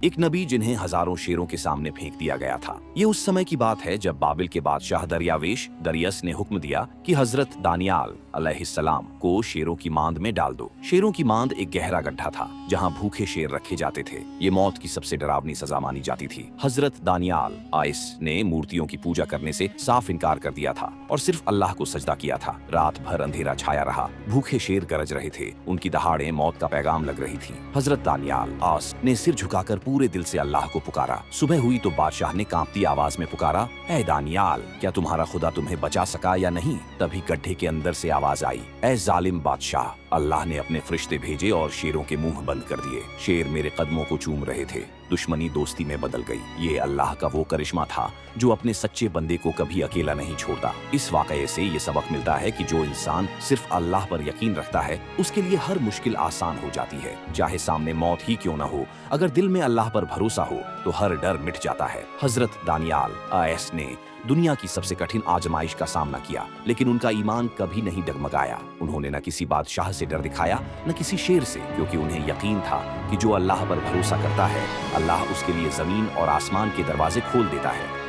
एक नबी जिन्हें हजारों शेरों के सामने फेंक दिया गया था। ये उस समय की बात है जब बाबिल के बादशाह दरियावेश दरियस ने हुक्म दिया कि हजरत दानियाल अलैहिस्सलाम को शेरों की मांद में डाल दो। शेरों की मांद एक गहरा गड्ढा था जहाँ भूखे शेर रखे जाते थे। ये मौत की सबसे डरावनी सजा मानी जाती थी। हजरत दानियाल आइस ने मूर्तियों की पूजा करने से साफ इनकार कर दिया था और सिर्फ अल्लाह को सजदा किया था। रात भर अंधेरा छाया रहा, भूखे शेर गरज रहे थे, उनकी दहाड़ें मौत का पैगाम लग रही थी। हजरत दानियाल आस ने सिर झुकाकर पूरे दिल से अल्लाह को पुकारा। सुबह हुई तो बादशाह ने कांपती आवाज में पुकारा, ऐ दानियाल, क्या तुम्हारा खुदा तुम्हें बचा सका या नहीं? तभी गड्ढे के अंदर से आवाज आई, ऐ जालिम बादशाह, अल्लाह ने अपने फरिश्ते भेजे और शेरों के मुंह बंद कर दिए। शेर मेरे कदमों को चूम रहे थे, दुश्मनी दोस्ती में बदल गई। ये अल्लाह का वो करिश्मा था जो अपने सच्चे बंदे को कभी अकेला नहीं छोड़ता। इस वाकये से ये सबक मिलता है कि जो इंसान सिर्फ अल्लाह पर यकीन रखता है उसके लिए हर मुश्किल आसान हो जाती है। चाहे सामने मौत ही क्यों न हो, अगर दिल में अल्लाह पर भरोसा हो तो हर डर मिट जाता है। हजरत दानियाल आयस ने दुनिया की सबसे कठिन आजमाइश का सामना किया, लेकिन उनका ईमान कभी नहीं डगमगाया। उन्होंने न किसी बादशाह से डर दिखाया न किसी शेर से, क्योंकि उन्हें यकीन था कि जो अल्लाह पर भरोसा करता है अल्लाह उसके लिए जमीन और आसमान के दरवाजे खोल देता है।